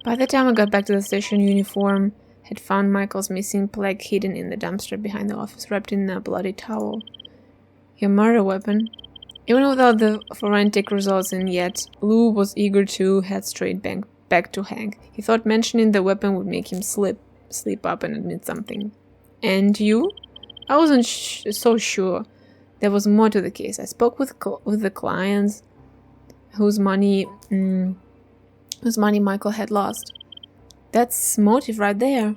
By the time I got back to the station, uniform had found Michael's missing plaque hidden in the dumpster behind the office, wrapped in a bloody towel. Your murder weapon. Even without the forensic results in yet, Lou was eager to head straight back to Hank. He thought mentioning the weapon would make him sleep up and admit something. And you? I wasn't so sure. There was more to the case. I spoke with the clients whose money Michael had lost. That's motive right there.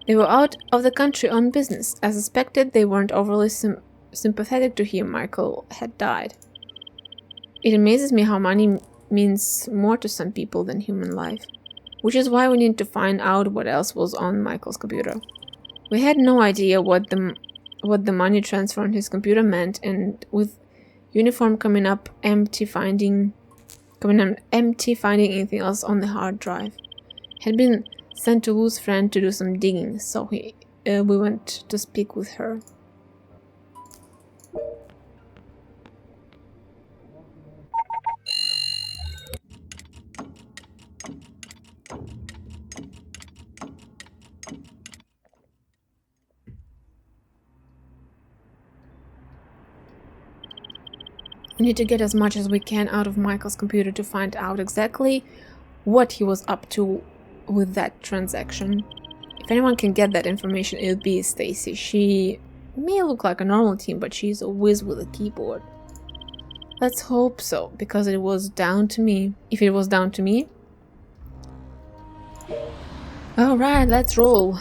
They were out of the country on business. As suspected, they weren't overly sympathetic to hear Michael had died. It amazes me how money means more to some people than human life, which is why we need to find out what else was on Michael's computer. We had no idea what the money transfer on his computer meant, and with uniform coming up empty, finding anything else on the hard drive. Had been sent to Lou's friend to do some digging, so we went to speak with her. We need to get as much as we can out of Michael's computer to find out exactly what he was up to with that transaction. If anyone can get that information, it'll be Stacy. She may look like a normal teen, but she's a whiz with a keyboard. Let's hope so, because it was down to me. If it was down to me... Alright, let's roll.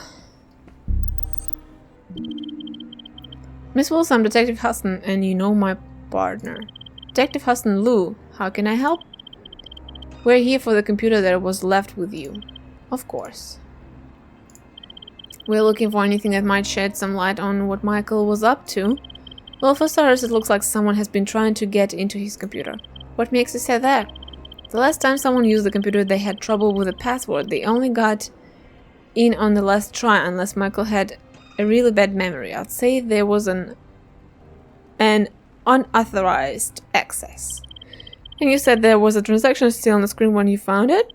Miss Wilson, I'm Detective Huston, and you know my partner. Detective Huston, Lou, how can I help? We're here for the computer that was left with you. Of course. We're looking for anything that might shed some light on what Michael was up to. Well, for starters, it looks like someone has been trying to get into his computer. What makes you say that? The last time someone used the computer, they had trouble with the password. They only got in on the last try, unless Michael had a really bad memory. I'd say there was an unauthorized access. And you said there was a transaction still on the screen when you found it?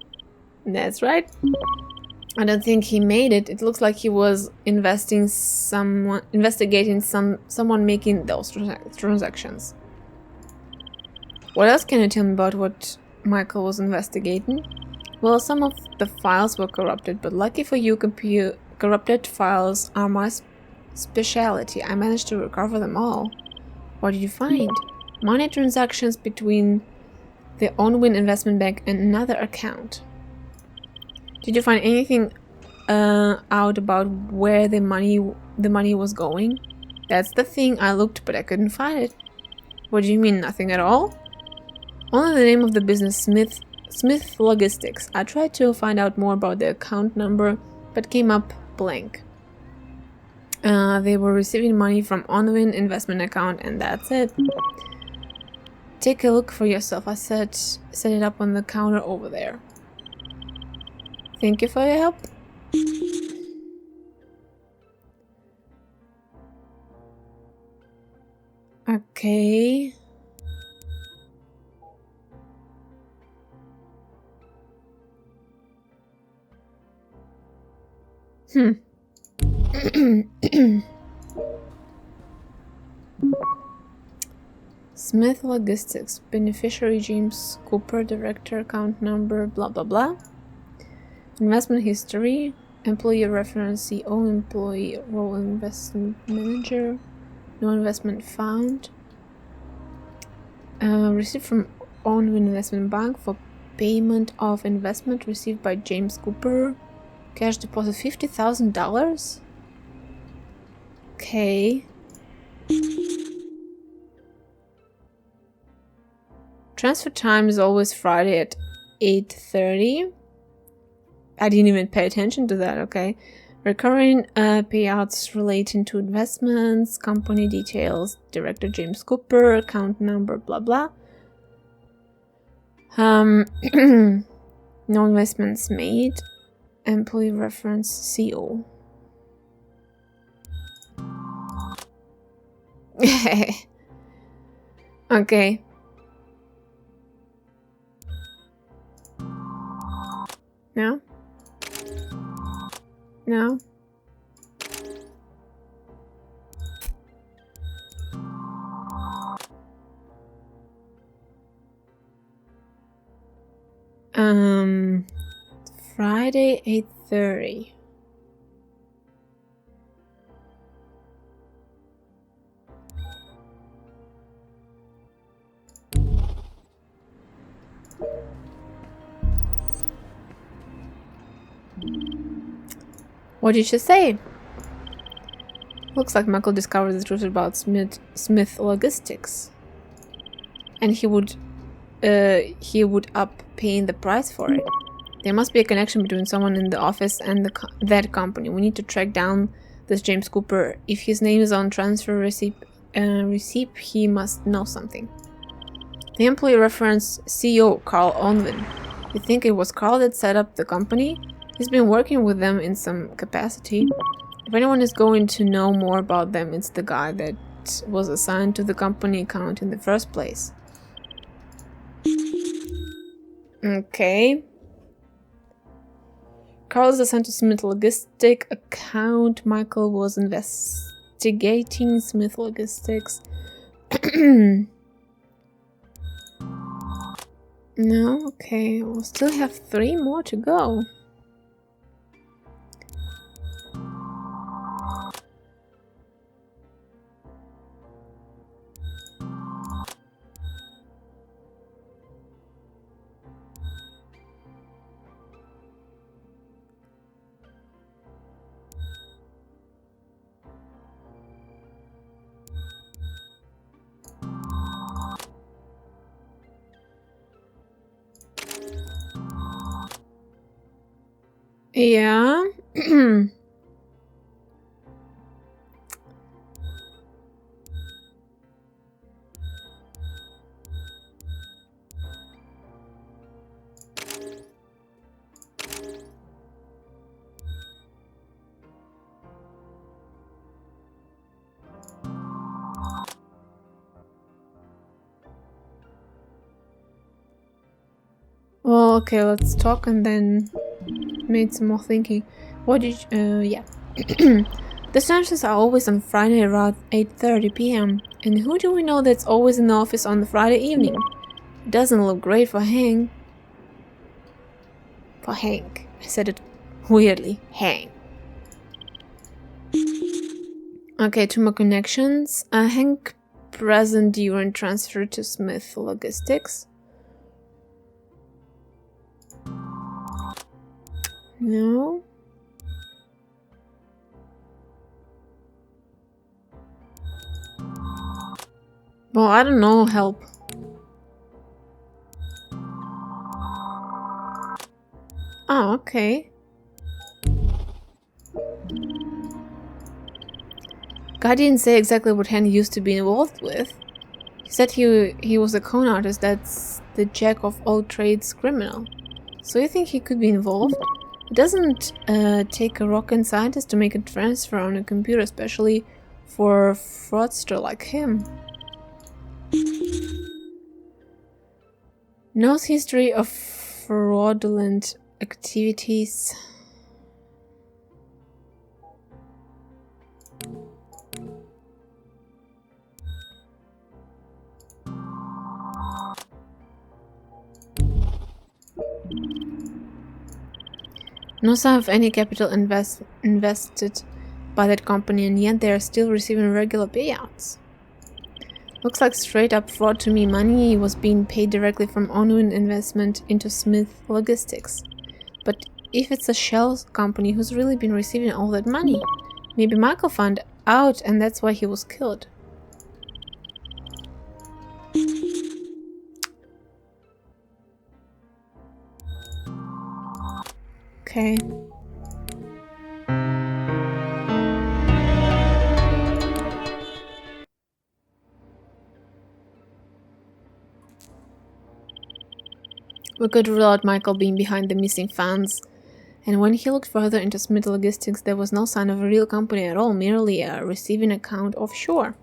That's right. I don't think he made it. It looks like he was investigating someone making those transactions. What else can you tell me about what Michael was investigating? Well, some of the files were corrupted, but lucky for you, corrupted files are my specialty. I managed to recover them all. What did you find? Money transactions between the Onwin investment bank and another account. Did you find anything out about where the money was going? That's the thing. I looked, but I couldn't find it. What do you mean, nothing at all? Only the name of the business, Smith Logistics. I tried to find out more about the account number, but came up blank. They were receiving money from Onwin investment account, and that's it. Take a look for yourself. I set it up on the counter over there. Thank you for your help. Okay. Smith Logistics, beneficiary James Cooper, director, account number, blah blah blah. Investment history, employee reference, CEO, employee role, investment manager, no investment found. Received from Onwin Investment Bank for payment of investment received by James Cooper. Cash deposit $50,000. Okay. Transfer time is always Friday at 8:30. I didn't even pay attention to that, okay. Recurring payouts relating to investments, company details, director James Cooper, account number, blah blah. No investments made. Employee reference CO. Okay. No? No? Friday 8:30. What did she say? Looks like Michael discovered the truth about Smith Logistics. And he would up paying the price for it. There must be a connection between someone in the office and that company. We need to track down this James Cooper. If his name is on transfer receipt, he must know something. The employee referenced CEO Carl Onvin. You think it was Carl that set up the company? He's been working with them in some capacity. If anyone is going to know more about them, it's the guy that was assigned to the company account in the first place. Okay. Carl is assigned to Smith Logistics account. Michael was investigating Smith Logistics. No, okay. We'll still have 3 more to go. Yeah. Well, okay, let's talk and then made some more thinking. What did yeah. The seances are always on Friday around 8:30 p.m. And who do we know that's always in the office on the Friday evening? It doesn't look great for Hank. For Hank. I said it weirdly. Hank. Okay, 2 more connections. Hank present during transfer to Smith Logistics. No. Well, I don't know. Help. Oh, okay. Guy didn't say exactly what Hank used to be involved with. He said he was a con artist that's the jack of all trades criminal. So you think he could be involved? It doesn't take a rocket scientist to make a transfer on a computer, especially for a fraudster like him. Knows history of fraudulent activities. No sign of any capital invested by that company, and yet they are still receiving regular payouts. Looks like straight up fraud to me. Money was being paid directly from Onwin investment into Smith Logistics. But if it's a shell company, who's really been receiving all that money? Maybe Michael found out and that's why he was killed. Okay. We could rule out Michael being behind the missing funds. And when he looked further into Smith Logistics, there was no sign of a real company at all, merely a receiving account offshore.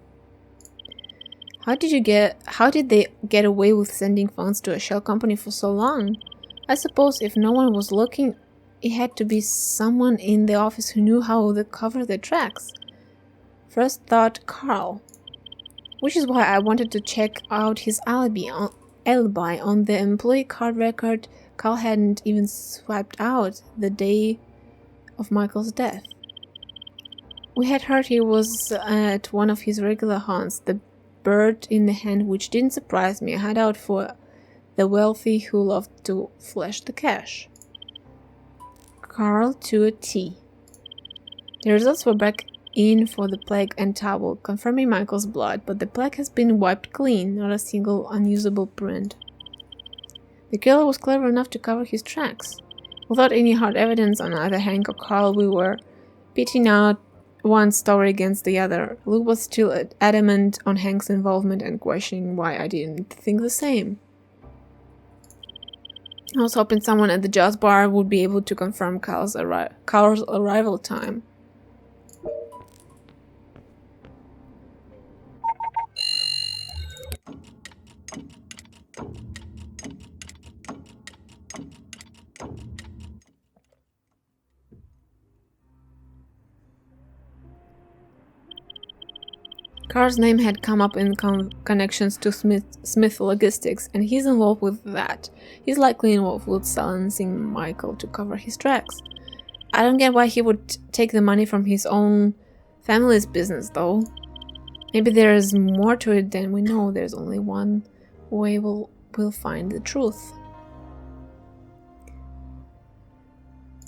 How did they get away with sending funds to a shell company for so long? I suppose if no one was looking it had to be someone in the office who knew how to cover the tracks. First thought, Carl. Which is why I wanted to check out his alibi on the employee card record. Carl hadn't even swiped out the day of Michael's death. We had heard he was at one of his regular haunts, the bird in the hand, which didn't surprise me, a hideout for the wealthy who loved to flash the cash. Carl to a T. The results were back in for the plague and towel, confirming Michael's blood, but the plague has been wiped clean, not a single unusable print. The killer was clever enough to cover his tracks. Without any hard evidence on either Hank or Carl, we were pitting out one story against the other. Luke was still adamant on Hank's involvement and questioning why I didn't think the same. I was hoping someone at the jazz bar would be able to confirm Carl's arrival time. Carl's name had come up in connections to Smith Logistics, and he's involved with that. He's likely involved with silencing Michael to cover his tracks. I don't get why he would take the money from his own family's business, though. Maybe there's more to it than we know. There's only one way we'll find the truth.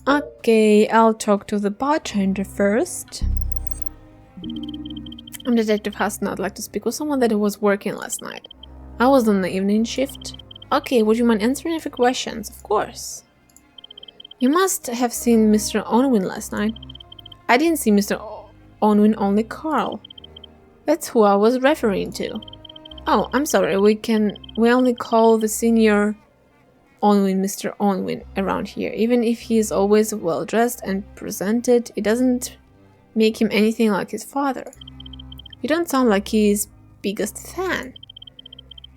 Okay, I'll talk to the bartender first. I'm Detective Huston. I'd like to speak with someone that was working last night. I was on the evening shift. Okay, would you mind answering a few questions? Of course. You must have seen Mr. Unwin last night. I didn't see Mr. Unwin, only Carl. That's who I was referring to. Oh, I'm sorry, we only call the senior Unwin Mr. Unwin around here. Even if he is always well dressed and presented, it doesn't make him anything like his father. You don't sound like his biggest fan.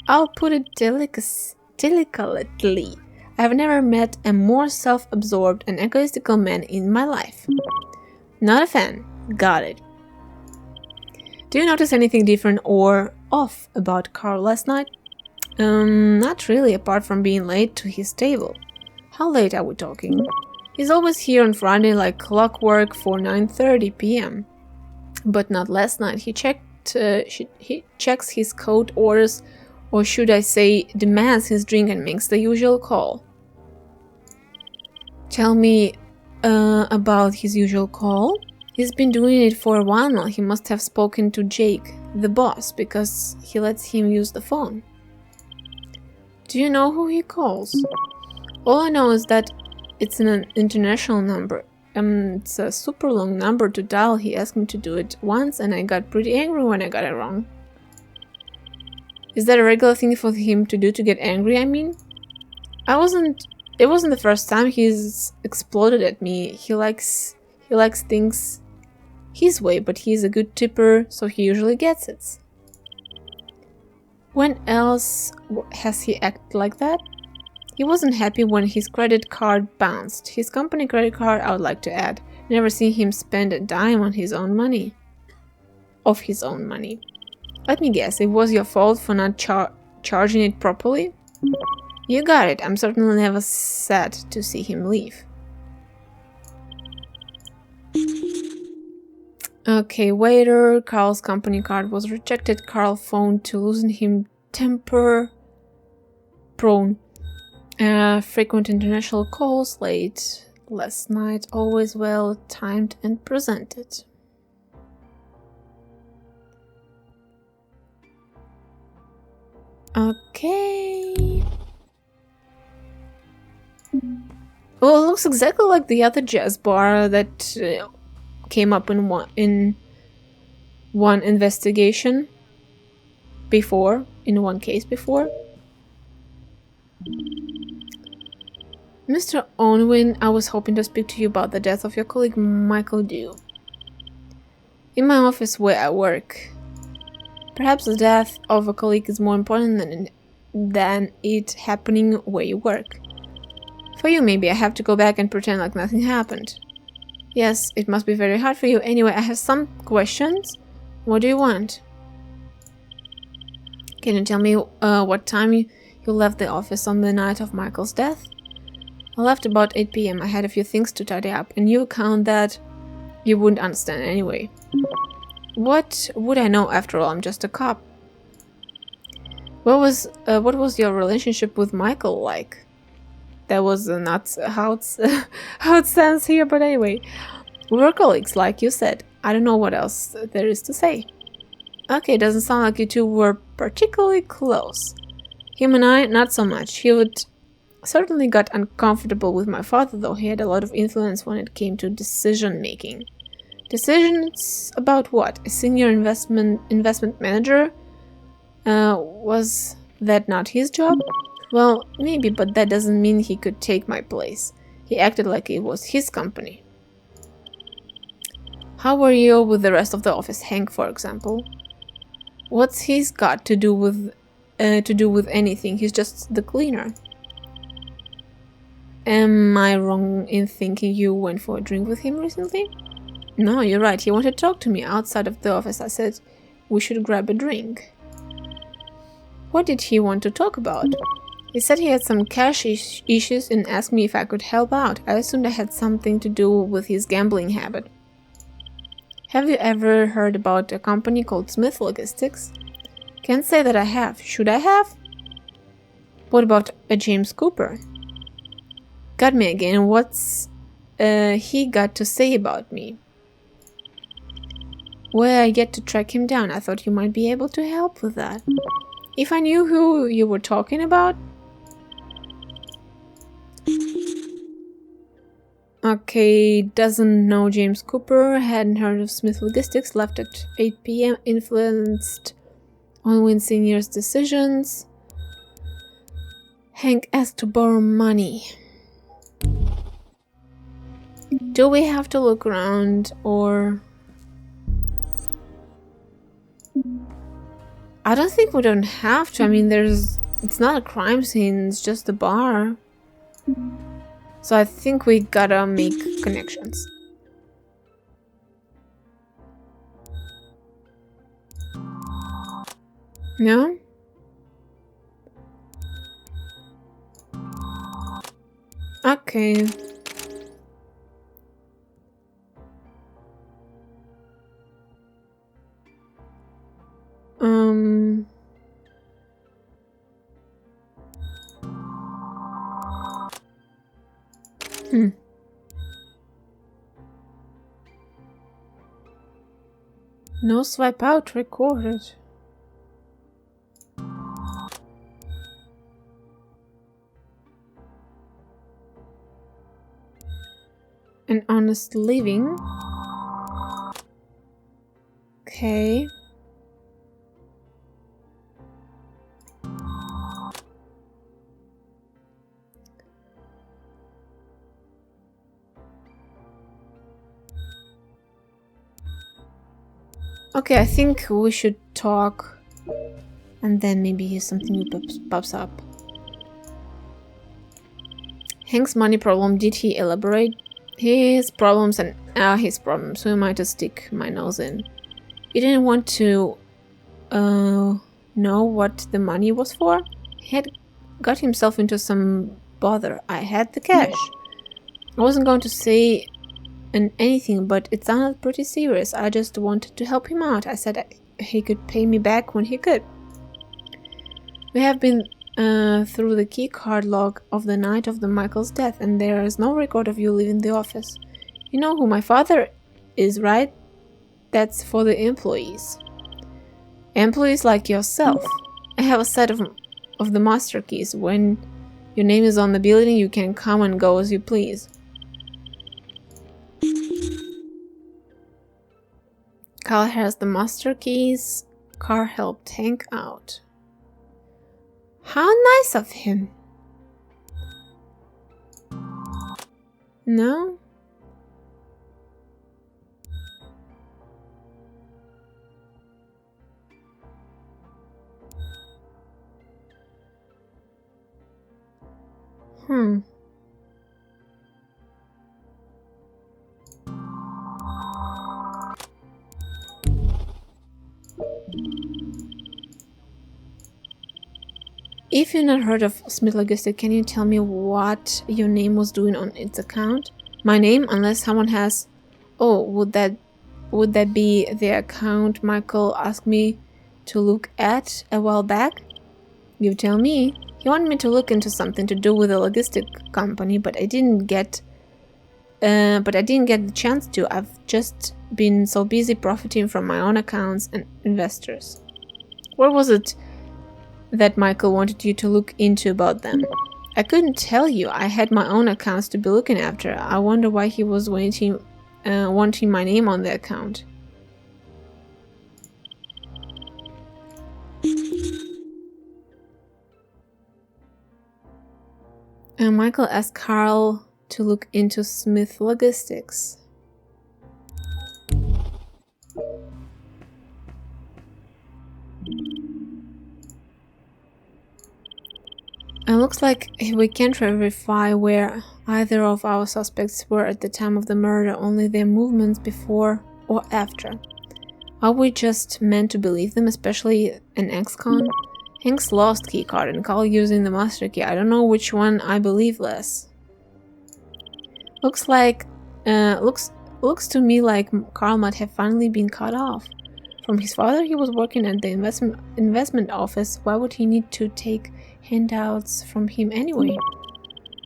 I'll put it delicately. I've never met a more self-absorbed and egoistical man in my life. Not a fan. Got it. Do you notice anything different or off about Carl last night? Not really, apart from being late to his table. How late are we talking? He's always here on Friday like clockwork for 9:30 p.m. But not last night. He checks his coat orders, or should I say demands his drink, and makes the usual call. Tell me about his usual call. He's been doing it for a while now. He must have spoken to Jake, the boss, because he lets him use the phone. Do you know who he calls? All I know is that it's an international number. It's a super long number to dial. He asked me to do it once and I got pretty angry when I got it wrong. Is that a regular thing for him to do, to get angry, I mean? It wasn't the first time he's exploded at me. He likes things his way, but he's a good tipper, so he usually gets it. When else has he acted like that? He wasn't happy when his credit card bounced. His company credit card, I would like to add. Never seen him spend a dime on his own money. Of his own money. Let me guess, it was your fault for not charging it properly? You got it. I'm certainly never sad to see him leave. Okay, waiter. Carl's company card was rejected. Carl phoned to loosen him temper prone. Frequent international calls late last night, always well timed and presented. Okay. Well, it looks exactly like the other jazz bar that came up in one investigation before, in one case before. Mr. Unwin, I was hoping to speak to you about the death of your colleague Michael Dew. In my office where I work. Perhaps the death of a colleague is more important than it happening where you work. For you, maybe I have to go back and pretend like nothing happened. Yes, it must be very hard for you. Anyway, I have some questions. What do you want? Can you tell me what time you left the office on the night of Michael's death? I left about 8 p.m. I had a few things to tidy up. A new account that you wouldn't understand anyway. What would I know after all? I'm just a cop. What was your relationship with Michael like? That was not how it stands here, but anyway. We were colleagues, like you said. I don't know what else there is to say. Okay, doesn't sound like you two were particularly close. Him and I, not so much. He would certainly got uncomfortable with my father, though he had a lot of influence when it came to decision making. Decisions about what? A senior investment manager? Was that not his job? Well, maybe, but that doesn't mean he could take my place. He acted like it was his company. How were you with the rest of the office? Hank, for example. What's he's got to do with anything? He's just the cleaner. Am I wrong in thinking you went for a drink with him recently? No, you're right. He wanted to talk to me outside of the office. I said we should grab a drink. What did he want to talk about? He said he had some cash issues and asked me if I could help out. I assumed I had something to do with his gambling habit. Have you ever heard about a company called Smith Logistics? Can't say that I have. Should I have? What about a James Cooper? Got me again. What's he got to say about me? Well, I get to track him down. I thought you might be able to help with that. If I knew who you were talking about? Okay, doesn't know James Cooper, hadn't heard of Smith Logistics, left at 8 p.m, influenced Onwin Senior's decisions. Hank asked to borrow money. Do we have to look around, or... I don't think we don't have to. I mean, it's not a crime scene, it's just a bar. So I think we gotta make connections. No? Okay. No swipe out recorded. An honest living. Okay. Okay, I think we should talk, and then maybe something new pops up. Hank's money problem, did he elaborate? His problems and his problems, who am I to stick my nose in? He didn't want to know what the money was for? He had got himself into some bother. I had the cash. I wasn't going to say anything, but it sounded pretty serious. I just wanted to help him out. I said he could pay me back when he could. We have been through the key card log of the night of the Michael's death, and there is no record of you leaving the office. You know who my father is, right? That's for the employees. Employees like yourself. I have a set of the master keys. When your name is on the building, you can come and go as you please. Carl has the master keys. Carl helped Hank out. How nice of him. No? If you've not heard of Smith Logistics, can you tell me what your name was doing on its account? My name, unless someone has... Oh, would that be the account Michael asked me to look at a while back? You tell me. He wanted me to look into something to do with a logistic company, but I didn't get the chance to. I've just been so busy profiting from my own accounts and investors. What was it that Michael wanted you to look into about them? I couldn't tell you. I had my own accounts to be looking after. I wonder why he was wanting my name on the account. Michael asked Carl to look into Smith Logistics. It looks like we can't verify where either of our suspects were at the time of the murder, only their movements before or after. Are we just meant to believe them, especially an ex-con? Hank's lost keycard and Carl using the master key. I don't know which one I believe less. Looks to me like Carl might have finally been cut off from his father. He was working at the investment office. Why would he need to take handouts from him anyway?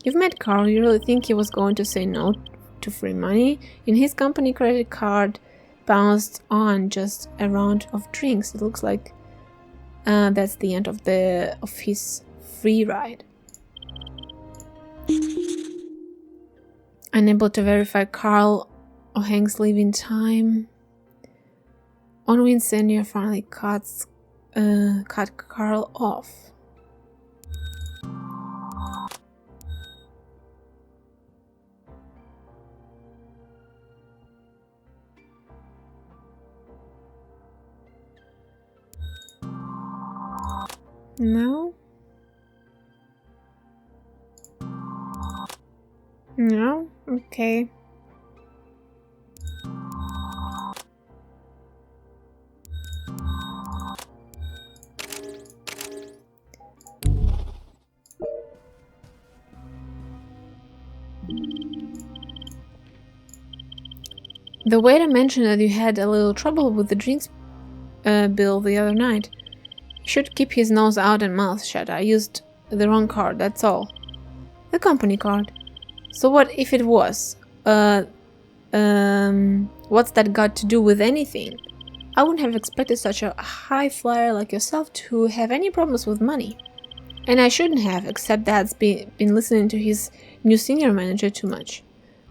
You've met Carl. You really think he was going to say no to free money? In his company credit card bounced on just a round of drinks. It looks like that's the end of his free ride. Unable to verify Carl or Hank's leaving time. Onwin Senior finally cut Carl off. No? No? Okay. The waiter mentioned that you had a little trouble with the drinks bill the other night. He should keep his nose out and mouth shut. I used the wrong card, that's all. The company card. So what if it was? What's that got to do with anything? I wouldn't have expected such a high flyer like yourself to have any problems with money. And I shouldn't have, except Dad's been listening to his new senior manager too much.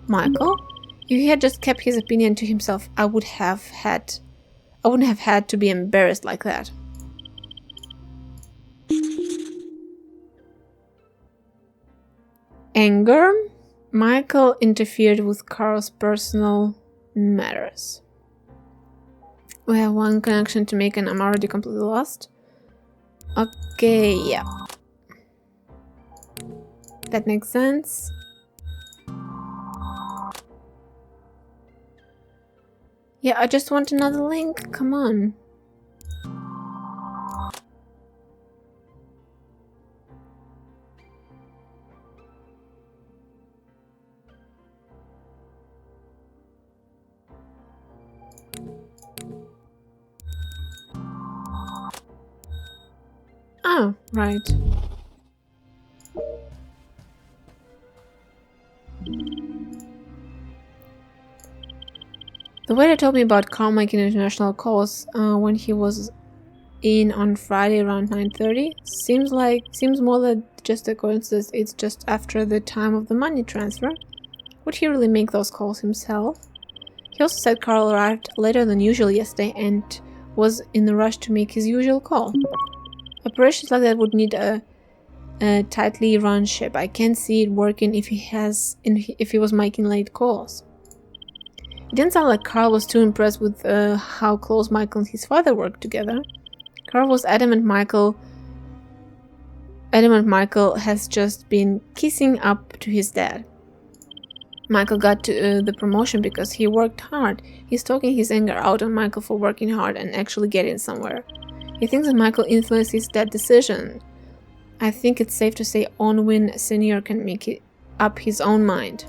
Michael? If he had just kept his opinion to himself, I wouldn't have had to be embarrassed like that. Anger? Michael interfered with Carl's personal matters. We have one connection to make and I'm already completely lost. Okay, yeah. That makes sense. Yeah, I just want another link. Come on. Oh, right. The waiter told me about Carl making international calls when he was in on Friday around 9:30. Seems more than just a coincidence. It's just after the time of the money transfer. Would he really make those calls himself? He also said Carl arrived later than usual yesterday and was in a rush to make his usual call. Operations like that would need a tightly run ship. I can't see it working if he was making late calls. It didn't sound like Carl was too impressed with how close Michael and his father worked together. Carl was adamant Michael has just been kissing up to his dad. Michael got the promotion because he worked hard. He's taking his anger out on Michael for working hard and actually getting somewhere. He thinks that Michael influenced his dad's decision. I think it's safe to say Onwin Senior can make it up his own mind.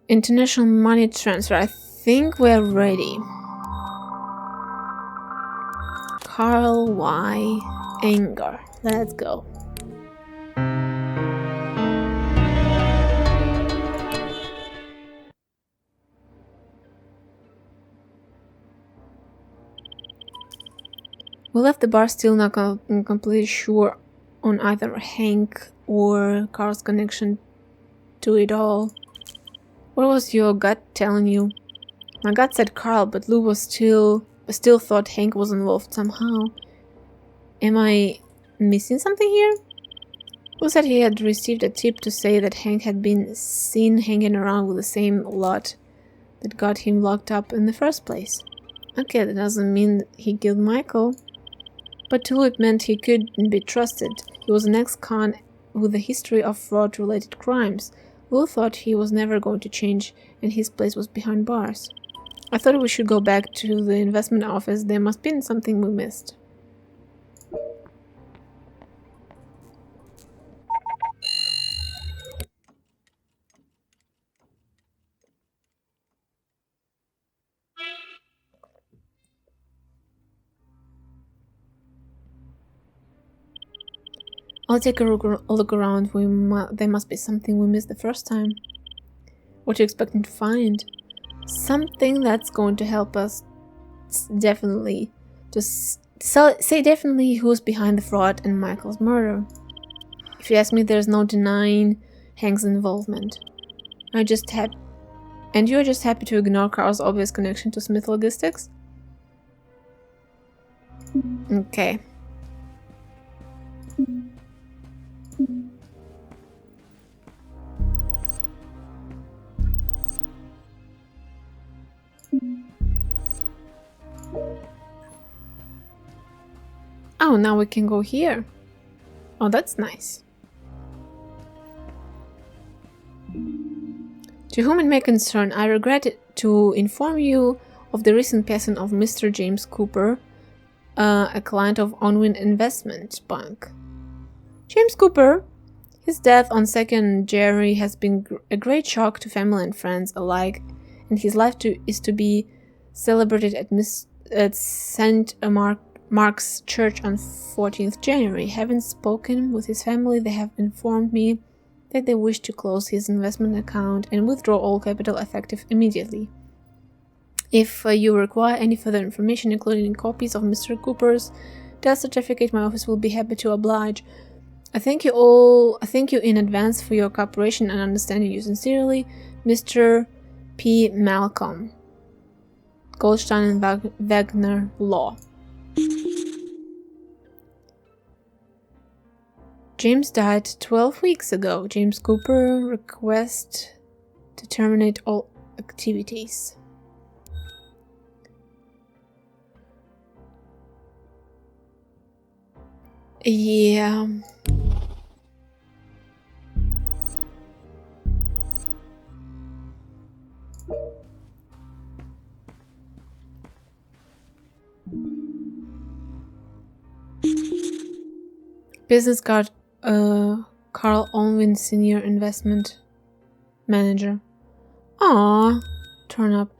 International money transfer. I think we're ready. Carl Y. Anger. Let's go. We left the bar still not completely sure on either Hank or Carl's connection to it all. What was your gut telling you? My gut said Carl, but Lou was still thought Hank was involved somehow. Am I missing something here? Lou said he had received a tip to say that Hank had been seen hanging around with the same lot that got him locked up in the first place. Okay, that doesn't mean he killed Michael. But to Lou it meant he couldn't be trusted. He was an ex-con with a history of fraud-related crimes. Lou thought he was never going to change and his place was behind bars. I thought we should go back to the investment office. There must be something we missed. I'll take a look around. There must be something we missed the first time. What are you expecting to find? Something that's going to help us definitely. Just say definitely who's behind the fraud and Michael's murder. If you ask me, there's no denying Hank's involvement. You're just happy to ignore Carl's obvious connection to Smith Logistics? Okay. Oh, now we can go here. Oh, that's nice. To whom it may concern, I regret to inform you of the recent passing of Mr. James Cooper, a client of Onwin Investment Bank. James Cooper? His death on 2nd January has been a great shock to family and friends alike, and his life is to be celebrated at St. Mark's Church on 14th January. Having spoken with his family, they have informed me that they wish to close his investment account and withdraw all capital effective immediately. If you require any further information, including copies of Mr. Cooper's death certificate, my office will be happy to oblige. I thank you in advance for your cooperation and understanding. You sincerely, Mr. P. Malcolm, Goldstein and Wagner Law. James died 12 weeks ago. James Cooper request to terminate all activities. Yeah. Business card, Carl Onwin Senior Investment Manager. Ah, turn up.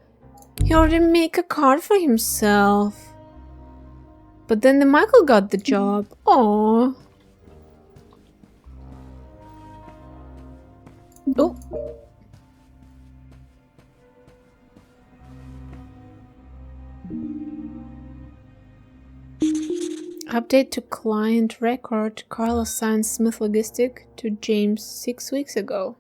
He already made a card for himself. But then the Michael got the job. Aww. Oh. Update to client record. Carl assigned Smith Logistic to James 6 weeks ago.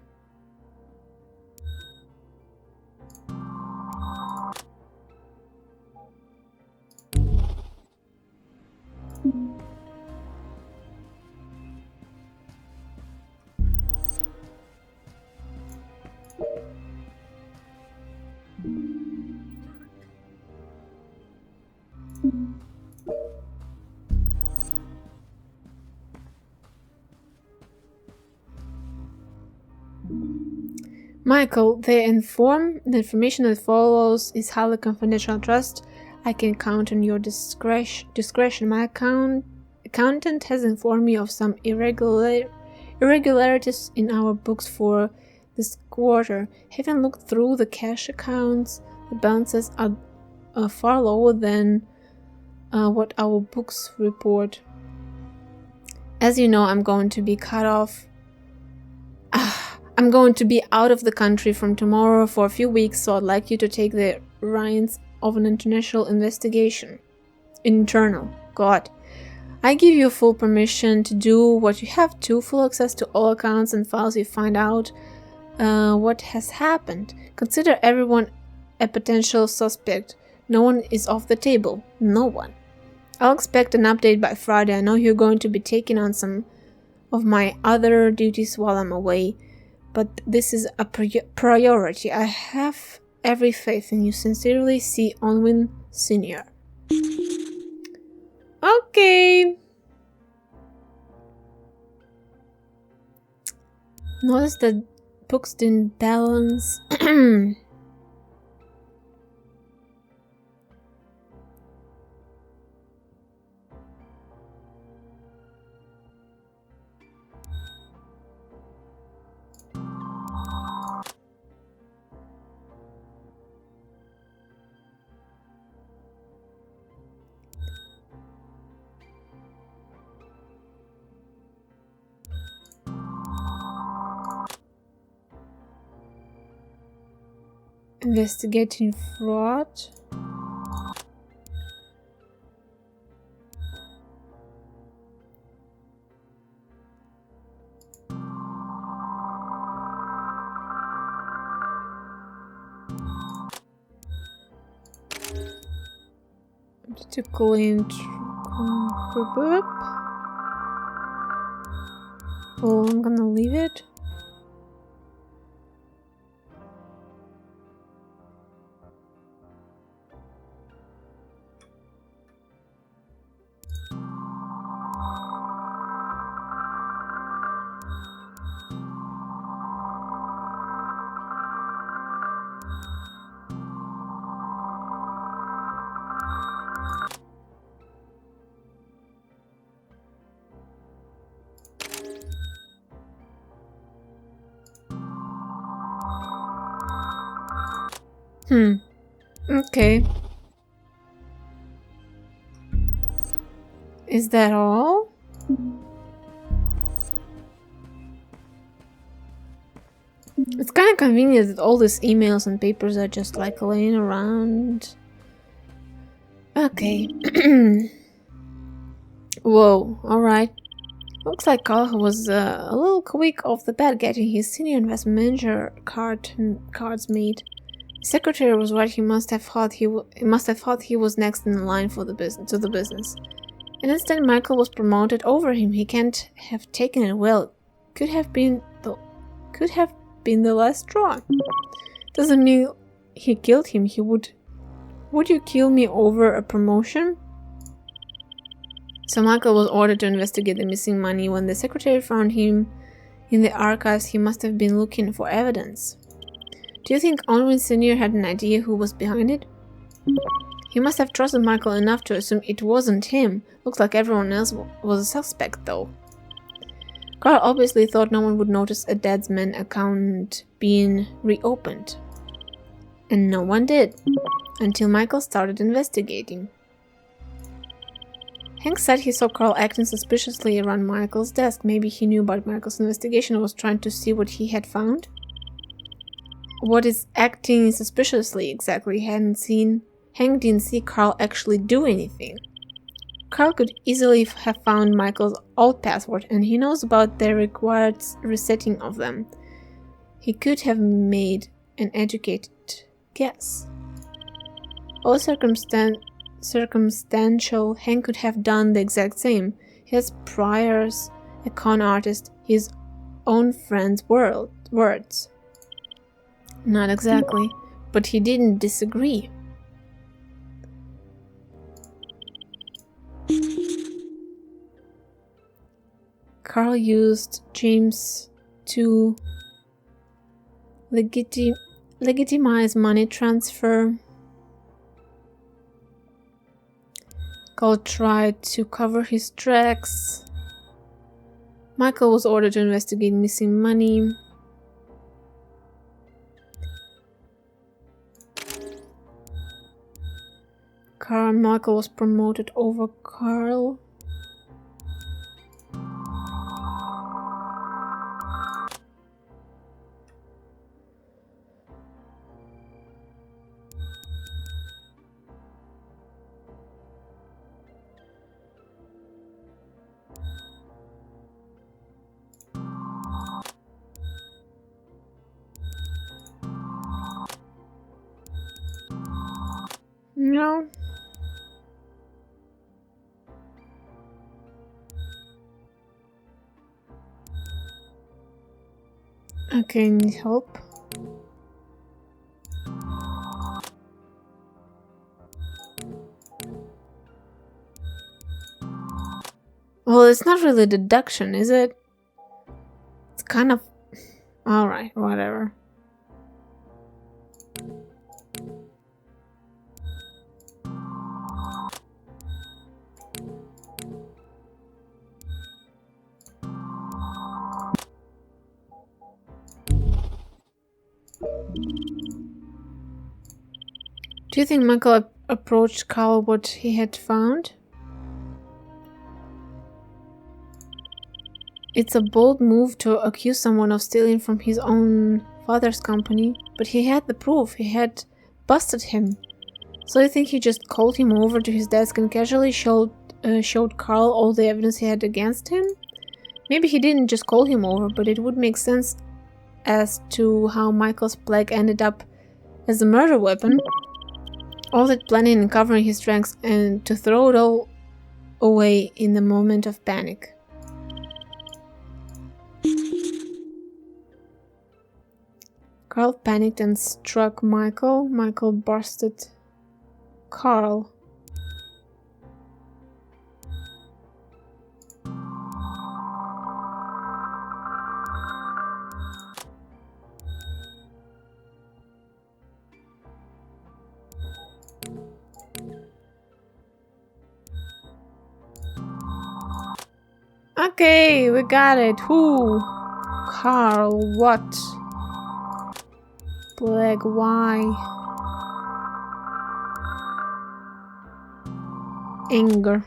Michael, the information that follows is highly confidential. Trust I can count on your discretion. My accountant has informed me of some irregularities in our books for this quarter. Having looked through the cash accounts, the balances are far lower than what our books report. As you know, I'm going to be cut off. I'm going to be out of the country from tomorrow for a few weeks, so I'd like you to take the reins of an international investigation. Internal. God. I give you full permission to do what you have to, full access to all accounts and files you find out what has happened. Consider everyone a potential suspect. No one is off the table. No one. I'll expect an update by Friday. I know you're going to be taking on some of my other duties while I'm away, but this is a priority. I have every faith in you. Sincerely, C. Unwin Sr. Okay. Notice that books didn't balance. Investigating fraud. To claim. Well, I'm gonna leave it. Okay. Is that all? It's kind of convenient that all these emails and papers are just like laying around. Okay. Whoa, alright. Looks like Carl was a little quick off the bat getting his senior investment manager cards made. The secretary was right. He must have thought he was next in the line for the business. And instead, Michael was promoted over him. He can't have taken it well. Could have been the last straw. Doesn't mean he killed him. He would. Would you kill me over a promotion? So Michael was ordered to investigate the missing money. When the secretary found him in the archives, he must have been looking for evidence. Do you think Unwin Sr. had an idea who was behind it? He must have trusted Michael enough to assume it wasn't him. Looks like everyone else was a suspect, though. Carl obviously thought no one would notice a Dead Man account being reopened. And no one did, until Michael started investigating. Hank said he saw Carl acting suspiciously around Michael's desk. Maybe he knew about Michael's investigation and was trying to see what he had found? What is acting suspiciously exactly? Hank didn't see Carl actually do anything. Carl could easily have found Michael's old password, and he knows about the required resetting of them. He could have made an educated guess. All circumstantial, Hank could have done the exact same. He has priors, a con artist, his own friend's words. Not exactly, but he didn't disagree. Carl used James to legitimize money transfer. Carl tried to cover his tracks. Michael was ordered to investigate missing money. Michael was promoted over Carl. No. Okay, need help. Well, it's not really deduction, is it? It's kind of... Alright, whatever. Do you think Michael approached Carl what he had found? It's a bold move to accuse someone of stealing from his own father's company, but he had the proof. He had busted him. So you think he just called him over to his desk and casually showed Carl all the evidence he had against him? Maybe he didn't just call him over, but it would make sense as to how Michael's plague ended up as a murder weapon. All that planning and covering his tracks and to throw it all away in the moment of panic. Carl panicked and struck Michael. Michael busted Carl. Okay, we got it. Who? Carl, what? Plague, why? Anger.